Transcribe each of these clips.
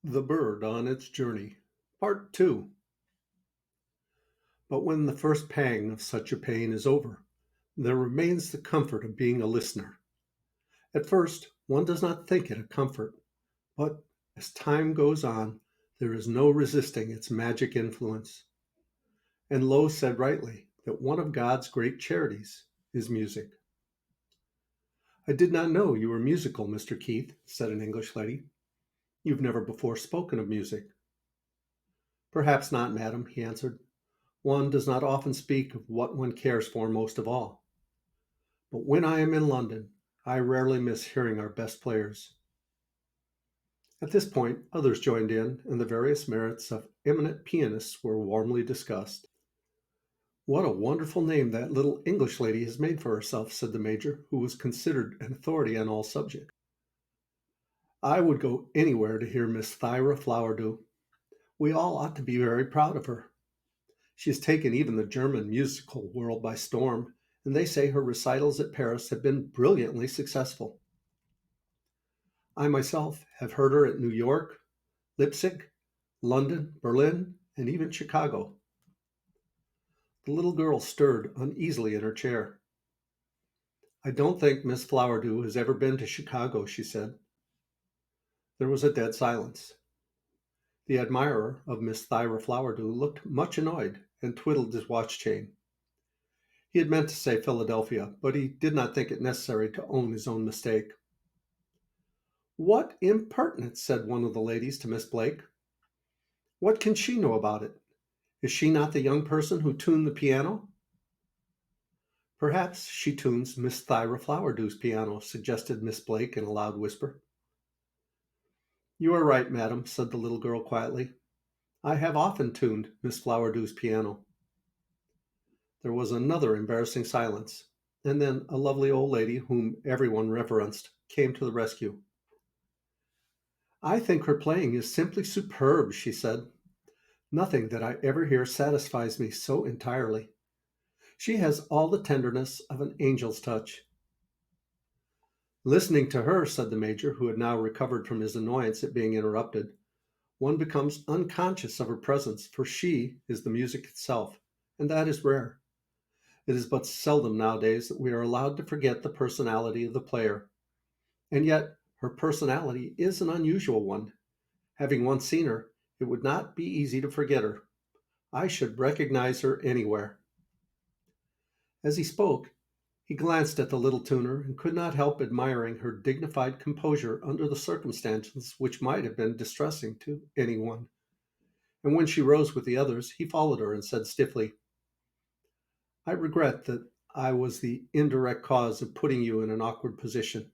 The Bird on Its Journey, Part 2. But when the first pang of such a pain is over, there remains the comfort of being a listener. At first, one does not think it a comfort, but as time goes on, there is no resisting its magic influence. And Lowe said rightly that one of God's great charities is music. I did not know you were musical, Mr. Keith, said an English lady. You've never before spoken of music. Perhaps not, madam, he answered. One does not often speak of what one cares for most of all. But when I am in London, I rarely miss hearing our best players. At this point, others joined in, and the various merits of eminent pianists were warmly discussed. What a wonderful name that little English lady has made for herself, said the Major, who was considered an authority on all subjects. I would go anywhere to hear Miss Thyra Flowerdew. We all ought to be very proud of her. She has taken even the German musical world by storm, and they say her recitals at Paris have been brilliantly successful. I myself have heard her at New York, Leipzig, London, Berlin, and even Chicago. The little girl stirred uneasily in her chair. I don't think Miss Flowerdew has ever been to Chicago, she said. There was a dead silence. The admirer of Miss Thyra Flowerdew looked much annoyed and twiddled his watch chain. He had meant to say Philadelphia, but he did not think it necessary to own his own mistake. What impertinence, said one of the ladies to Miss Blake. What can she know about it? Is she not the young person who tuned the piano? Perhaps she tunes Miss Thyra Flowerdew's piano, suggested Miss Blake in a loud whisper. You are right, madam, said the little girl quietly. I have often tuned Miss Flowerdew's piano. There was another embarrassing silence, and then a lovely old lady whom everyone reverenced came to the rescue. I think her playing is simply superb, she said. Nothing that I ever hear satisfies me so entirely. She has all the tenderness of an angel's touch. Listening to her, said the Major, who had now recovered from his annoyance at being interrupted, one becomes unconscious of her presence, for she is the music itself, and that is rare. It is but seldom nowadays that we are allowed to forget the personality of the player. And yet, her personality is an unusual one. Having once seen her, it would not be easy to forget her. I should recognize her anywhere. As he spoke, he glanced at the little tuner and could not help admiring her dignified composure under the circumstances which might have been distressing to anyone. And when she rose with the others, he followed her and said stiffly, I regret that I was the indirect cause of putting you in an awkward position.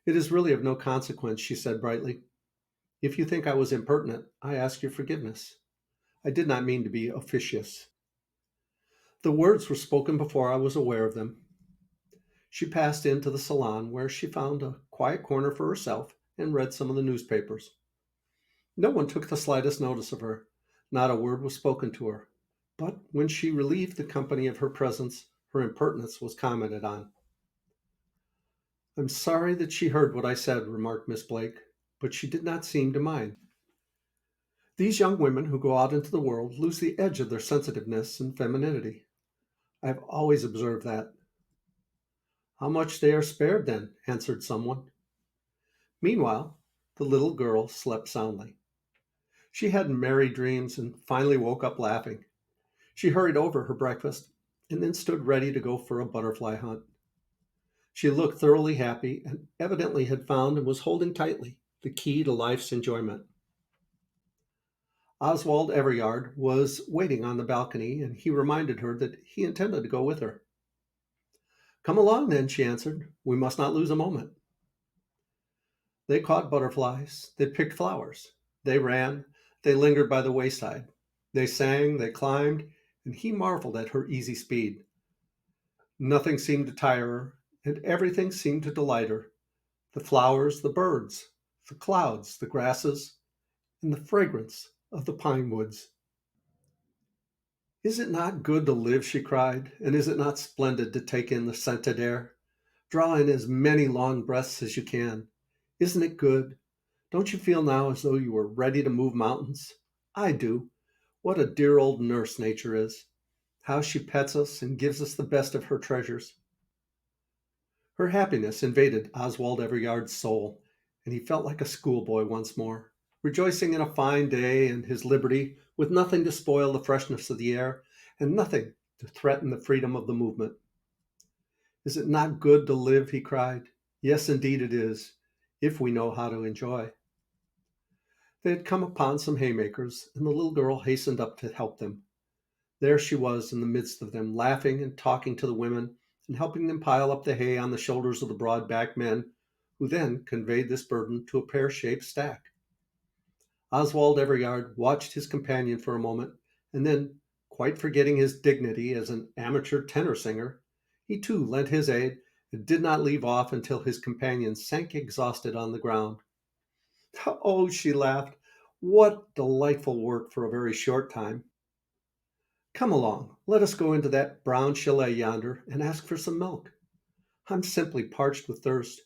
It is really of no consequence, she said brightly. If you think I was impertinent, I ask your forgiveness. I did not mean to be officious. The words were spoken before I was aware of them. She passed into the salon where she found a quiet corner for herself and read some of the newspapers. No one took the slightest notice of her. Not a word was spoken to her. But when she relieved the company of her presence, her impertinence was commented on. I'm sorry that she heard what I said, remarked Miss Blake, but she did not seem to mind. These young women who go out into the world lose the edge of their sensitiveness and femininity. I have always observed that. How much they are spared, then, answered someone. Meanwhile, the little girl slept soundly. She had merry dreams and finally woke up laughing. She hurried over her breakfast and then stood ready to go for a butterfly hunt. She looked thoroughly happy and evidently had found and was holding tightly the key to life's enjoyment. Oswald Everyard was waiting on the balcony, and he reminded her that he intended to go with her. Come along, then, she answered. We must not lose a moment. They caught butterflies, they picked flowers, they ran, they lingered by the wayside, they sang, they climbed, and he marveled at her easy speed. Nothing seemed to tire her, and everything seemed to delight her. The flowers, the birds, the clouds, the grasses, and the fragrance of the pine woods. Is it not good to live, she cried, and is it not splendid to take in the scented air? Draw in as many long breaths as you can. Isn't it good? Don't you feel now as though you were ready to move mountains? I do. What a dear old nurse nature is. How she pets us and gives us the best of her treasures. Her happiness invaded Oswald Everyard's soul, and he felt like a schoolboy once more, rejoicing in a fine day and his liberty, with nothing to spoil the freshness of the air, and nothing to threaten the freedom of the movement. Is it not good to live? He cried. Yes, indeed it is, if we know how to enjoy. They had come upon some haymakers, and the little girl hastened up to help them. There she was in the midst of them, laughing and talking to the women, and helping them pile up the hay on the shoulders of the broad backed men, who then conveyed this burden to a pear shaped stack. Oswald Everyard watched his companion for a moment, and then, quite forgetting his dignity as an amateur tenor singer, he too lent his aid and did not leave off until his companion sank exhausted on the ground. Oh, she laughed, what delightful work for a very short time. Come along, let us go into that brown chalet yonder and ask for some milk. I'm simply parched with thirst.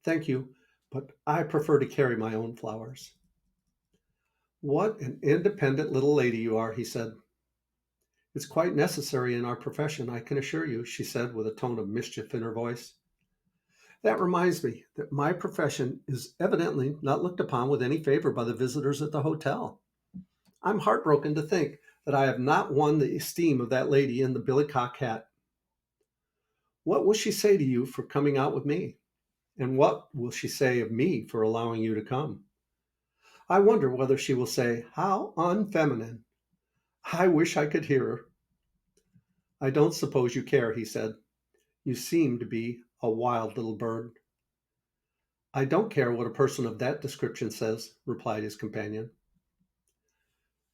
Thank you, but I prefer to carry my own flowers. What an independent little lady you are, he said. It's quite necessary in our profession, I can assure you, she said with a tone of mischief in her voice. That reminds me that my profession is evidently not looked upon with any favor by the visitors at the hotel. I'm heartbroken to think that I have not won the esteem of that lady in the billycock hat. What will she say to you for coming out with me? And what will she say of me for allowing you to come? I wonder whether she will say, how unfeminine. I wish I could hear her. I don't suppose you care, he said. You seem to be a wild little bird. I don't care what a person of that description says, replied his companion.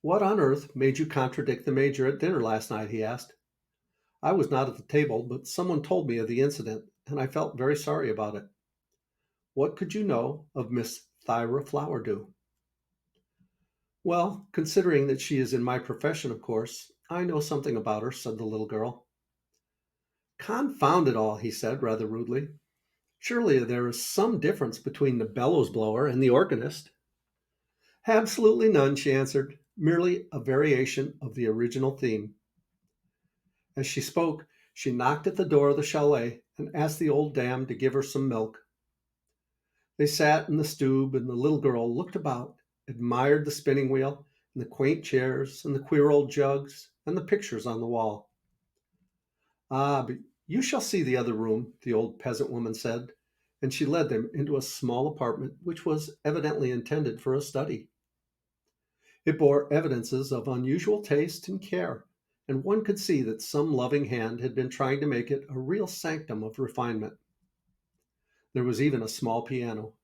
What on earth made you contradict the major at dinner last night? He asked. I was not at the table, but someone told me of the incident, and I felt very sorry about it. What could you know of Miss Thyra Flowerdew? Well, considering that she is in my profession, of course, I know something about her, said the little girl. Confound it all, he said rather rudely. Surely there is some difference between the bellows blower and the organist. Absolutely none, she answered, merely a variation of the original theme. As she spoke, she knocked at the door of the chalet and asked the old dame to give her some milk. They sat in the stube, and the little girl looked about, admired the spinning wheel, and the quaint chairs, and the queer old jugs, and the pictures on the wall. Ah, but you shall see the other room, the old peasant woman said, and she led them into a small apartment which was evidently intended for a study. It bore evidences of unusual taste and care, and one could see that some loving hand had been trying to make it a real sanctum of refinement. There was even a small piano.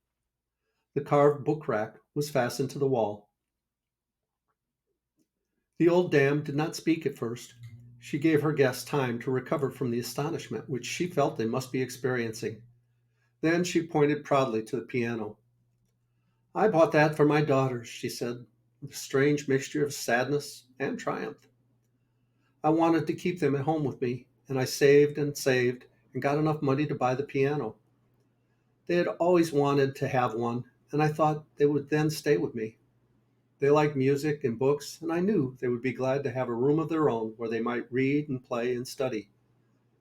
The carved book rack was fastened to the wall. The old dame did not speak at first. She gave her guests time to recover from the astonishment which she felt they must be experiencing. Then she pointed proudly to the piano. I bought that for my daughters, she said, with a strange mixture of sadness and triumph. I wanted to keep them at home with me, and I saved and got enough money to buy the piano. They had always wanted to have one, and I thought they would then stay with me. They liked music and books, and I knew they would be glad to have a room of their own where they might read and play and study.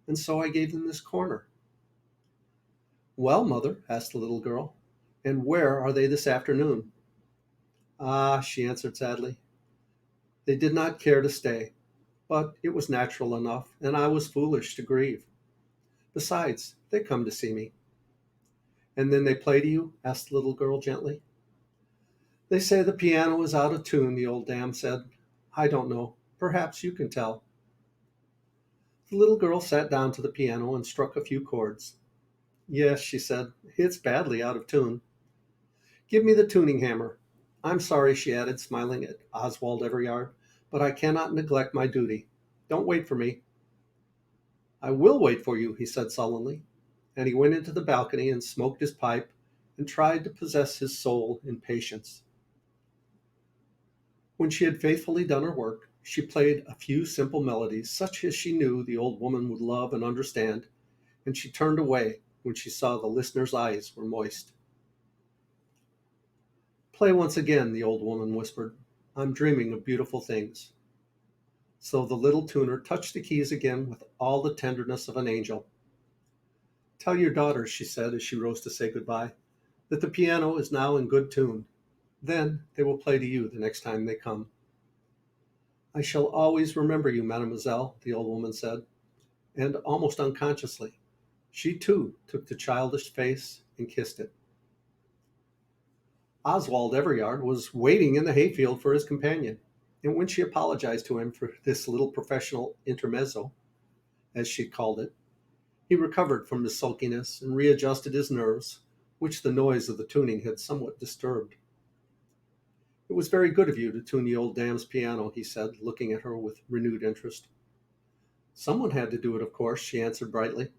And so I gave them this corner. Well, mother, asked the little girl, and where are they this afternoon? Ah, she answered sadly, they did not care to stay, but it was natural enough, and I was foolish to grieve. Besides, they come to see me. And then they play to you? Asked the little girl gently. They say the piano is out of tune, the old dame said. I don't know. Perhaps you can tell. The little girl sat down to the piano and struck a few chords. Yes, she said, it's badly out of tune. Give me the tuning hammer. I'm sorry, she added, smiling at Oswald Everyard, but I cannot neglect my duty. Don't wait for me. I will wait for you, he said sullenly, and he went into the balcony and smoked his pipe and tried to possess his soul in patience. When she had faithfully done her work, she played a few simple melodies, such as she knew the old woman would love and understand, and she turned away when she saw the listener's eyes were moist. Play once again, the old woman whispered. I'm dreaming of beautiful things. So the little tuner touched the keys again with all the tenderness of an angel. Tell your daughters, she said as she rose to say goodbye, that the piano is now in good tune. Then they will play to you the next time they come. I shall always remember you, mademoiselle, the old woman said, and almost unconsciously, she too took the childish face and kissed it. Oswald Everyard was waiting in the hayfield for his companion, and when she apologized to him for this little professional intermezzo, as she called it, he recovered from his sulkiness and readjusted his nerves, which the noise of the tuning had somewhat disturbed. It was very good of you to tune the old dame's piano, he said, looking at her with renewed interest. Someone had to do it, of course, she answered brightly,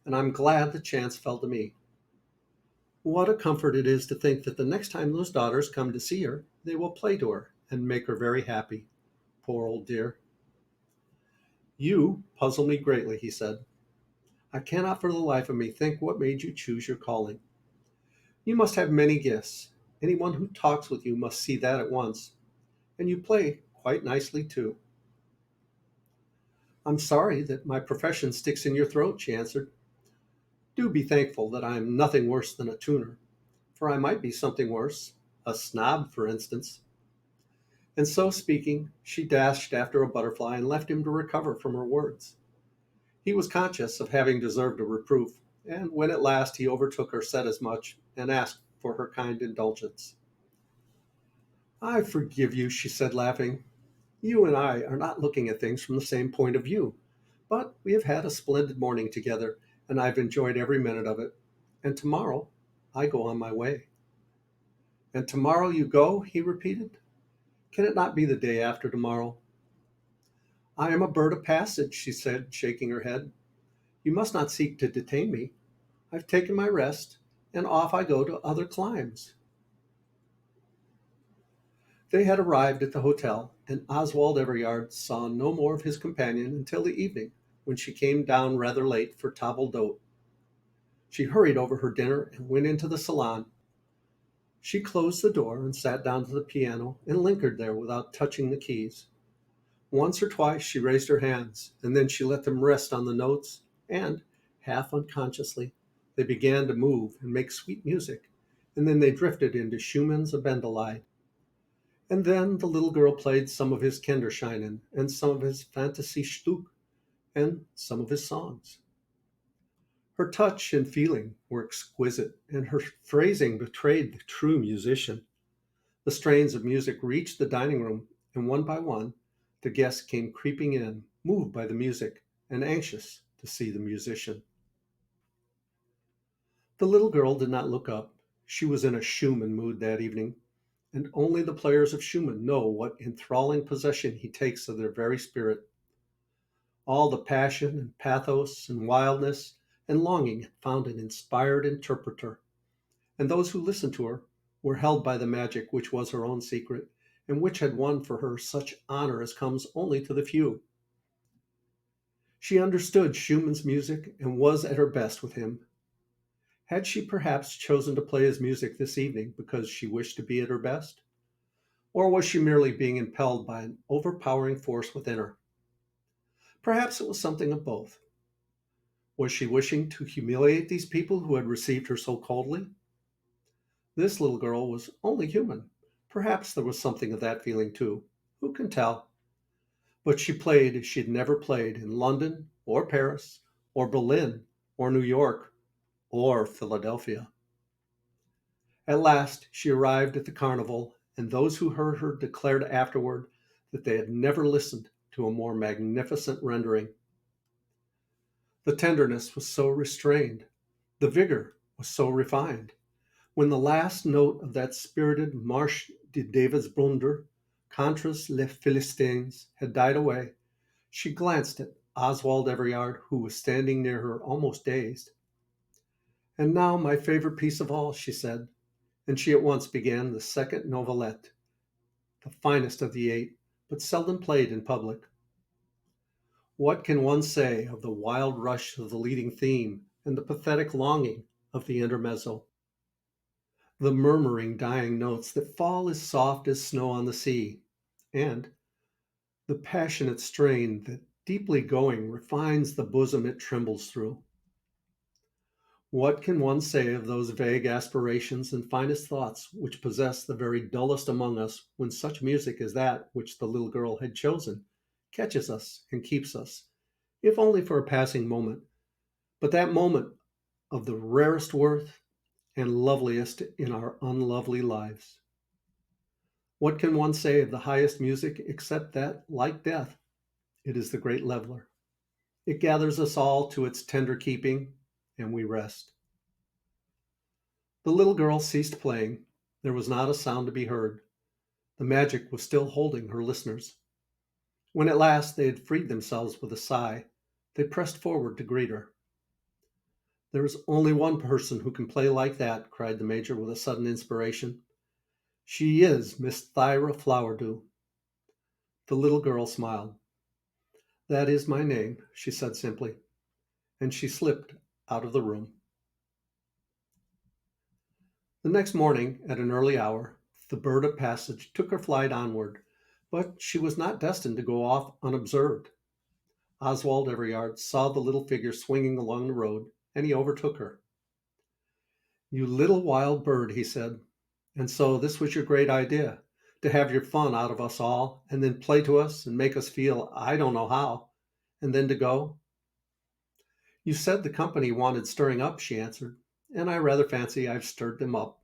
and I'm glad the chance fell to me. What a comfort it is to think that the next time those daughters come to see her, they will play to her and make her very happy. Poor old dear. You puzzle me greatly, he said. I cannot for the life of me think what made you choose your calling. You must have many gifts. Anyone who talks with you must see that at once. And you play quite nicely, too. I'm sorry that my profession sticks in your throat, she answered. Do be thankful that I am nothing worse than a tuner, for I might be something worse, a snob, for instance. And so speaking, she dashed after a butterfly and left him to recover from her words. He was conscious of having deserved a reproof, and when at last he overtook her, said as much and asked for her kind indulgence. I forgive you, she said, laughing. You and I are not looking at things from the same point of view, but we have had a splendid morning together, and I've enjoyed every minute of it. And tomorrow I go on my way. And tomorrow you go, he repeated. Can it not be the day after tomorrow? I am a bird of passage, she said, shaking her head. You must not seek to detain me. I've taken my rest, and off I go to other climes. They had arrived at the hotel, and Oswald Everyard saw no more of his companion until the evening, when she came down rather late for table d'hote. She hurried over her dinner and went into the salon. She closed the door and sat down to the piano and lingered there without touching the keys. Once or twice she raised her hands, and then she let them rest on the notes, and, half unconsciously, they began to move and make sweet music, and then they drifted into Schumann's Abendlied. And then the little girl played some of his Kinderscheinen and some of his Fantasy Stück and some of his songs. Her touch and feeling were exquisite, and her phrasing betrayed the true musician. The strains of music reached the dining room, and one by one the guests came creeping in, moved by the music and anxious to see the musician. The little girl did not look up. She was in a Schumann mood that evening, and only the players of Schumann know what enthralling possession he takes of their very spirit. All the passion and pathos and wildness and longing found an inspired interpreter, and those who listened to her were held by the magic which was her own secret, and which had won for her such honor as comes only to the few. She understood Schumann's music and was at her best with him. Had she perhaps chosen to play his music this evening because she wished to be at her best? Or was she merely being impelled by an overpowering force within her? Perhaps it was something of both. Was she wishing to humiliate these people who had received her so coldly? This little girl was only human. Perhaps there was something of that feeling too. Who can tell? But she played as she had never played in London or Paris or Berlin or New York or Philadelphia. At last she arrived at the carnival, and those who heard her declared afterward that they had never listened to a more magnificent rendering. The tenderness was so restrained, the vigor was so refined. When the last note of that spirited Marche de Davidsblunder, Contras les Philistines, had died away, she glanced at Oswald Everyard, who was standing near her almost dazed. And now my favorite piece of all, she said, and she at once began the second novelette, the finest of the eight, but seldom played in public. What can one say of the wild rush of the leading theme and the pathetic longing of the intermezzo? The murmuring, dying notes that fall as soft as snow on the sea, and the passionate strain that, deeply going, refines the bosom it trembles through. What can one say of those vague aspirations and finest thoughts which possess the very dullest among us when such music as that which the little girl had chosen catches us and keeps us, if only for a passing moment, but that moment of the rarest worth and loveliest in our unlovely lives? What can one say of the highest music except that, like death, it is the great leveler? It gathers us all to its tender keeping, and we rest. The little girl ceased playing. There was not a sound to be heard. The magic was still holding her listeners. When at last they had freed themselves with a sigh, they pressed forward to greet her. "There is only one person who can play like that," cried the major with a sudden inspiration. "She is Miss Thyra Flowerdew." The little girl smiled. "That is my name," she said simply, and she slipped out of the room. The next morning, at an early hour, the bird of passage took her flight onward, but she was not destined to go off unobserved. Oswald Everyard saw the little figure swinging along the road, and he overtook her. "You little wild bird," he said, "and so this was your great idea, to have your fun out of us all, and then play to us and make us feel I don't know how, and then to go?" "You said the company wanted stirring up," she answered, "and I rather fancy I've stirred them up."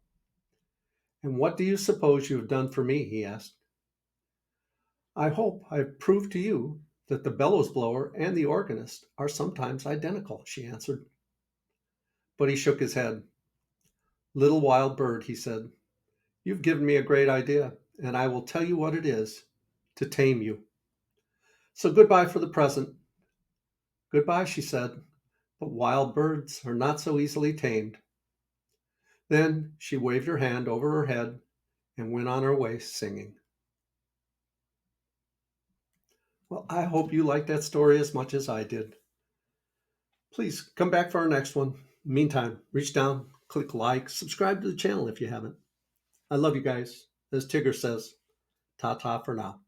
"And what do you suppose you have done for me?" he asked. "I hope I've proved to you that the bellows blower and the organist are sometimes identical," she answered. But he shook his head. "Little wild bird," he said, "you've given me a great idea, and I will tell you what it is: to tame you. So goodbye for the present." "Goodbye," she said, "but wild birds are not so easily tamed." Then she waved her hand over her head and went on her way singing. Well, I hope you liked that story as much as I did. Please come back for our next one. Meantime, reach down, click like, subscribe to the channel if you haven't. I love you guys. As Tigger says, ta ta for now.